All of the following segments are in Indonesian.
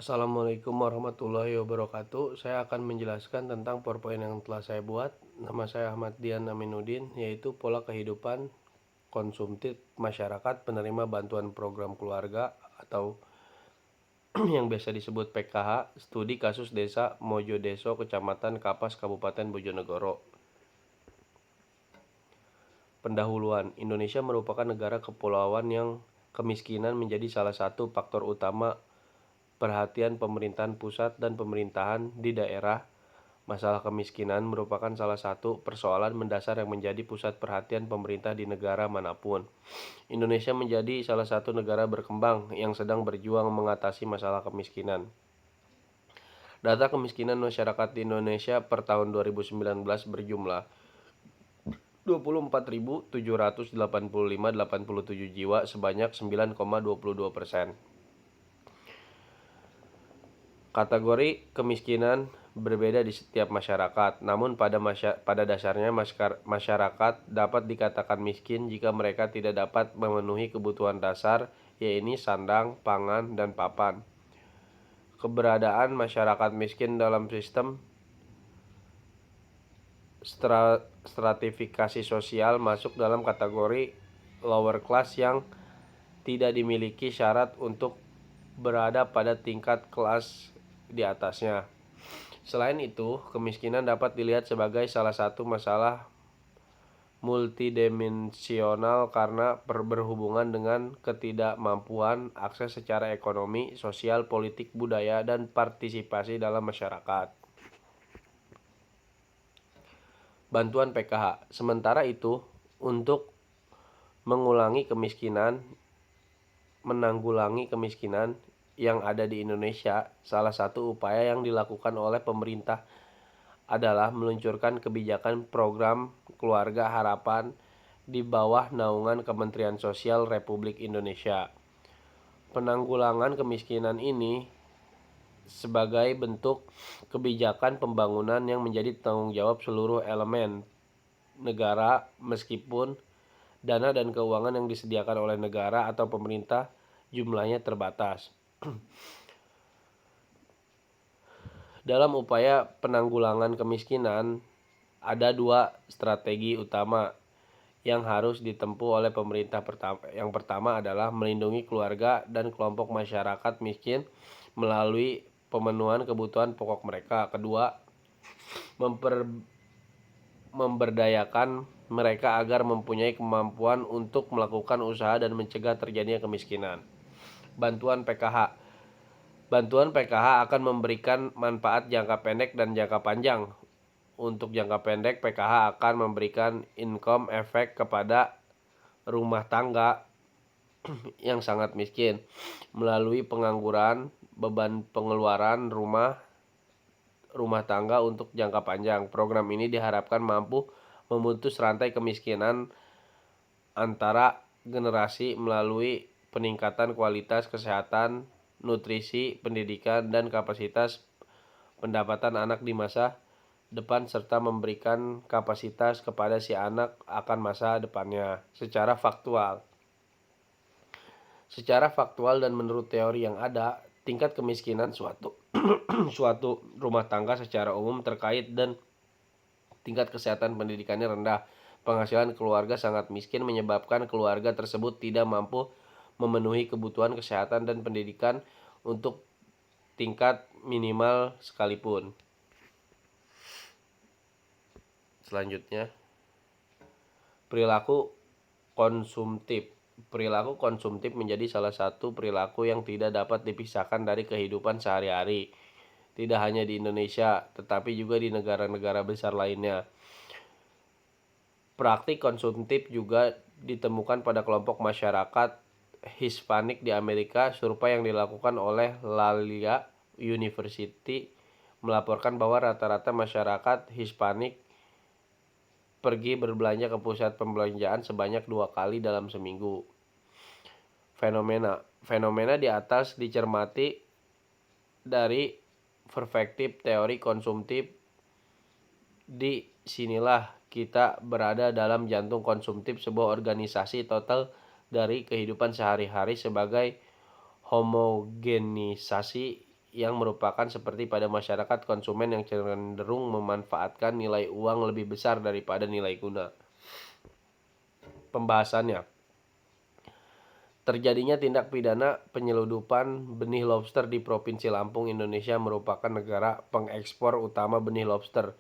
Assalamualaikum warahmatullahi wabarakatuh. Saya akan menjelaskan tentang PowerPoint yang telah saya buat. Nama saya Ahmad Dian Aminuddin, yaitu pola kehidupan konsumtif masyarakat penerima bantuan program keluarga atau yang biasa disebut PKH, studi kasus desa Mojodeso, Kecamatan Kapas, Kabupaten Bojonegoro. Pendahuluan, Indonesia merupakan negara kepulauan yang kemiskinan menjadi salah satu faktor utama perhatian pemerintahan pusat dan pemerintahan di daerah. Masalah kemiskinan merupakan salah satu persoalan mendasar yang menjadi pusat perhatian pemerintah di negara manapun. Indonesia menjadi salah satu negara berkembang yang sedang berjuang mengatasi masalah kemiskinan. Data kemiskinan masyarakat di Indonesia per tahun 2019 berjumlah 24.785,87 jiwa sebanyak 9,22%. Kategori kemiskinan berbeda di setiap masyarakat, namun pada dasarnya masyarakat dapat dikatakan miskin jika mereka tidak dapat memenuhi kebutuhan dasar, yaitu sandang, pangan, dan papan. Keberadaan masyarakat miskin dalam sistem stratifikasi sosial masuk dalam kategori lower class yang tidak dimiliki syarat untuk berada pada tingkat kelas di atasnya. Selain itu, kemiskinan dapat dilihat sebagai salah satu masalah multidimensional karena berhubungan dengan ketidakmampuan akses secara ekonomi, sosial, politik, budaya, dan partisipasi dalam masyarakat. Bantuan PKH. Sementara itu, untuk menanggulangi kemiskinan yang ada di Indonesia, salah satu upaya yang dilakukan oleh pemerintah adalah meluncurkan kebijakan program Keluarga Harapan di bawah naungan Kementerian Sosial Republik Indonesia. Penanggulangan kemiskinan ini sebagai bentuk kebijakan pembangunan yang menjadi tanggung jawab seluruh elemen negara, meskipun dana dan keuangan yang disediakan oleh negara atau pemerintah jumlahnya terbatas. Dalam upaya penanggulangan kemiskinan, ada dua strategi utama yang harus ditempuh oleh pemerintah. Yang pertama adalah melindungi keluarga dan kelompok masyarakat miskin melalui pemenuhan kebutuhan pokok mereka. Kedua, memberdayakan mereka agar mempunyai kemampuan untuk melakukan usaha dan mencegah terjadinya kemiskinan. Bantuan PKH. Bantuan PKH akan memberikan manfaat jangka pendek dan jangka panjang. Untuk jangka pendek, PKH akan memberikan income efek kepada rumah tangga yang sangat miskin melalui pengangguran beban pengeluaran rumah tangga untuk jangka panjang. Program ini diharapkan mampu memutus rantai kemiskinan antara generasi melalui peningkatan kualitas kesehatan, nutrisi, pendidikan, dan kapasitas pendapatan anak di masa depan, serta memberikan kapasitas kepada si anak akan masa depannya secara faktual dan menurut teori yang ada. Tingkat kemiskinan suatu rumah tangga secara umum terkait dan tingkat kesehatan pendidikannya rendah. Penghasilan keluarga sangat miskin menyebabkan keluarga tersebut tidak mampu memenuhi kebutuhan kesehatan dan pendidikan untuk tingkat minimal sekalipun. Selanjutnya, perilaku konsumtif. Perilaku konsumtif menjadi salah satu perilaku yang tidak dapat dipisahkan dari kehidupan sehari-hari. Tidak hanya di Indonesia, tetapi juga di negara-negara besar lainnya. Praktik konsumtif juga ditemukan pada kelompok masyarakat Hispanik di Amerika. Survei yang dilakukan oleh Lalia University melaporkan bahwa rata-rata masyarakat Hispanik pergi berbelanja ke pusat perbelanjaan sebanyak 2 kali dalam seminggu. Fenomena di atas dicermati dari perspektif teori konsumtif. Di sinilah kita berada dalam jantung konsumtif, sebuah organisasi total dari kehidupan sehari-hari sebagai homogenisasi yang merupakan seperti pada masyarakat konsumen yang cenderung memanfaatkan nilai uang lebih besar daripada nilai guna. Pembahasannya. Terjadinya tindak pidana penyeludupan benih lobster di Provinsi Lampung, Indonesia merupakan negara pengekspor utama benih lobster,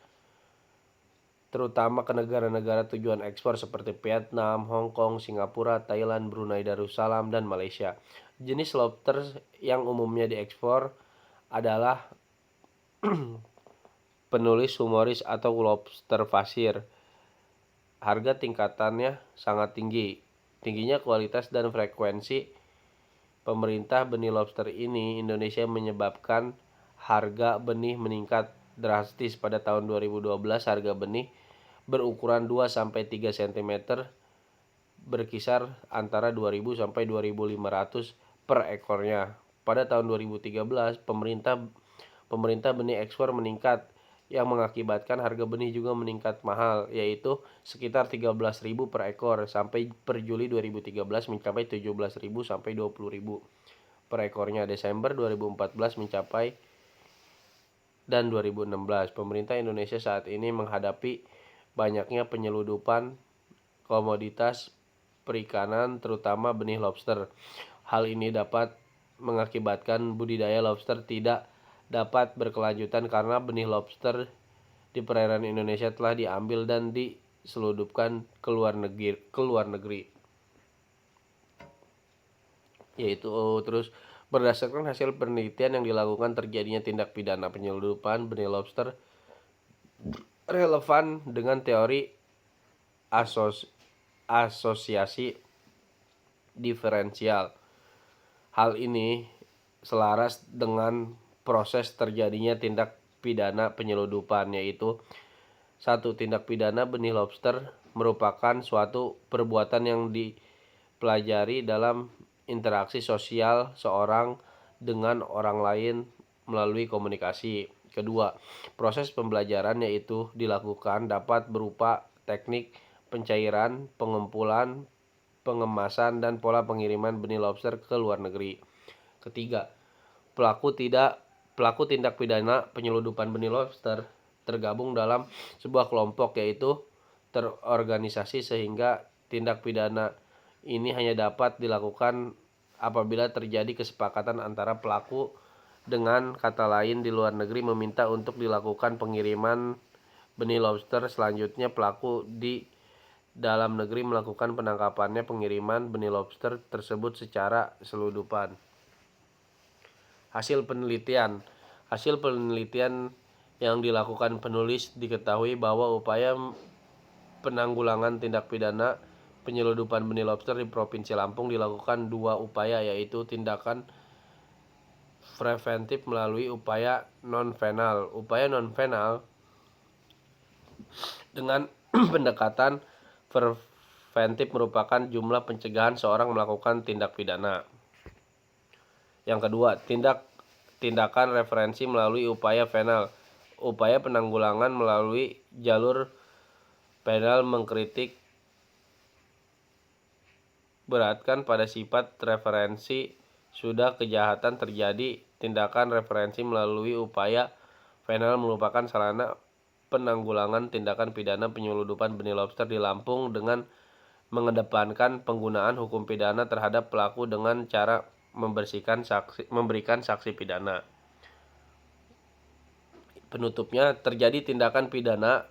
terutama ke negara-negara tujuan ekspor seperti Vietnam, Hong Kong, Singapura, Thailand, Brunei Darussalam, dan Malaysia. Jenis lobster yang umumnya diekspor adalah penulis humoris atau lobster pasir. Harga tingkatannya sangat tinggi. Tingginya kualitas dan frekuensi pemerintah benih lobster ini Indonesia menyebabkan harga benih meningkat drastis. Pada tahun 2012 harga benih berukuran 2 sampai 3 cm berkisar antara 2.000 sampai 2.500 per ekornya. Pada tahun 2013 pemerintah benih ekspor meningkat yang mengakibatkan harga benih juga meningkat mahal, yaitu sekitar 13.000 per ekor sampai per Juli 2013 mencapai 17.000 sampai 20.000 per ekornya. Desember 2014 mencapai dan 2016. Pemerintah Indonesia saat ini menghadapi banyaknya penyeludupan komoditas perikanan terutama benih lobster. Hal ini dapat mengakibatkan budidaya lobster tidak dapat berkelanjutan karena benih lobster di perairan Indonesia telah diambil dan diseludupkan ke luar negeri. Terus berdasarkan hasil penelitian yang dilakukan, terjadinya tindak pidana penyeludupan benih lobster relevan dengan teori asosiasi diferensial. Hal ini selaras dengan proses terjadinya tindak pidana penyeludupan, yaitu 1. Tindak pidana benih lobster merupakan suatu perbuatan yang dipelajari dalam interaksi sosial seorang dengan orang lain melalui komunikasi. Kedua, proses pembelajaran yaitu dilakukan dapat berupa teknik pencairan, pengumpulan, pengemasan, dan pola pengiriman benih lobster ke luar negeri. Ketiga, pelaku tindak pidana penyeludupan benih lobster tergabung dalam sebuah kelompok, yaitu terorganisasi, sehingga tindak pidana ini hanya dapat dilakukan apabila terjadi kesepakatan antara pelaku dengan kata lain di luar negeri meminta untuk dilakukan pengiriman benih lobster. Selanjutnya pelaku di dalam negeri melakukan penangkapannya pengiriman benih lobster tersebut secara seludupan. Hasil penelitian yang dilakukan penulis diketahui bahwa upaya penanggulangan tindak pidana penyeludupan benih lobster di Provinsi Lampung dilakukan 2 upaya, yaitu tindakan preventif melalui upaya non-venal. Upaya non-venal dengan pendekatan preventif merupakan jumlah pencegahan seorang melakukan tindak pidana. Yang kedua, tindakan referensi melalui upaya venal. Upaya penanggulangan melalui jalur penal mengkritik beratkan pada sifat referensi. Sudah kejahatan terjadi, tindakan referensi melalui upaya venal merupakan sarana penanggulangan tindakan pidana penyeludupan benih lobster di Lampung dengan mengedepankan penggunaan hukum pidana terhadap pelaku dengan cara memberikan saksi pidana. Penutupnya, terjadi tindakan pidana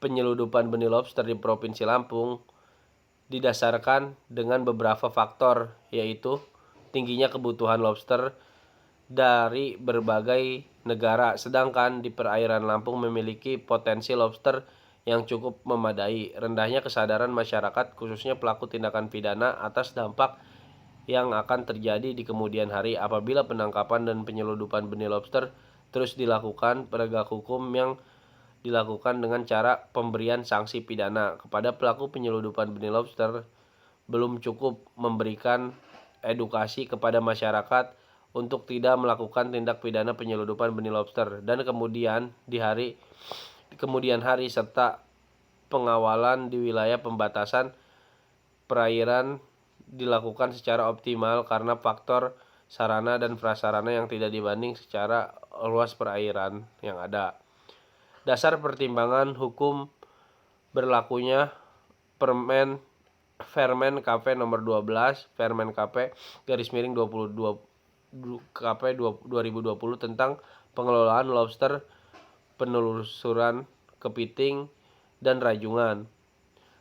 penyeludupan benih lobster di Provinsi Lampung didasarkan dengan beberapa faktor, yaitu tingginya kebutuhan lobster dari berbagai negara, sedangkan di perairan Lampung memiliki potensi lobster yang cukup memadai. Rendahnya kesadaran masyarakat, khususnya pelaku tindakan pidana, atas dampak yang akan terjadi di kemudian hari apabila penangkapan dan penyeludupan benih lobster terus dilakukan. Penegak hukum yang dilakukan dengan cara pemberian sanksi pidana kepada pelaku penyeludupan benih lobster belum cukup memberikan edukasi kepada masyarakat untuk tidak melakukan tindak pidana penyeludupan benih lobster, dan kemudian hari serta pengawalan di wilayah pembatasan perairan dilakukan secara optimal karena faktor sarana dan prasarana yang tidak dibanding secara luas perairan yang ada. Dasar pertimbangan hukum berlakunya Permen KP nomor 12, Permen KP _22 KP 2020 tentang pengelolaan lobster, penelusuran, kepiting, dan rajungan.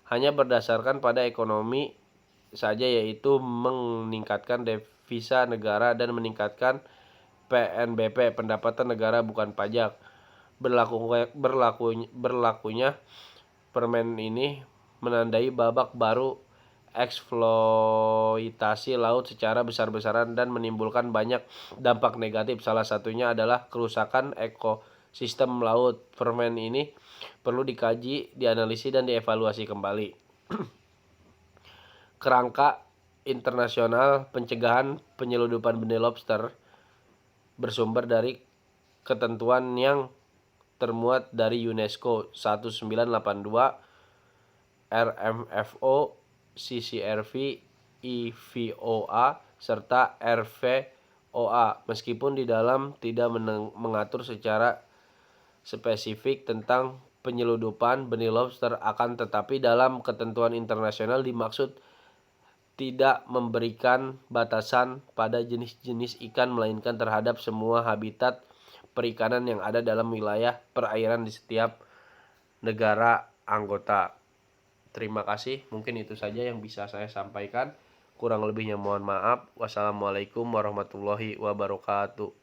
Hanya berdasarkan pada ekonomi saja, yaitu meningkatkan devisa negara dan meningkatkan PNBP, pendapatan negara bukan pajak. Berlakunya permen ini menandai babak baru eksploitasi laut secara besar-besaran dan menimbulkan banyak dampak negatif. Salah satunya adalah kerusakan ekosistem laut. Permen ini perlu dikaji, dianalisis, dan dievaluasi kembali. Kerangka internasional pencegahan penyeludupan benih lobster bersumber dari ketentuan yang termuat dari UNESCO 1982, RMFO, CCRV, IVOA, serta RVOA. Meskipun di dalam tidak mengatur secara spesifik tentang penyeludupan benih lobster, akan tetapi dalam ketentuan internasional dimaksud tidak memberikan batasan pada jenis-jenis ikan, melainkan terhadap semua habitat perikanan yang ada dalam wilayah perairan di setiap negara anggota. Terima kasih, mungkin itu saja yang bisa saya sampaikan. Kurang lebihnya mohon maaf. Wassalamualaikum warahmatullahi wabarakatuh.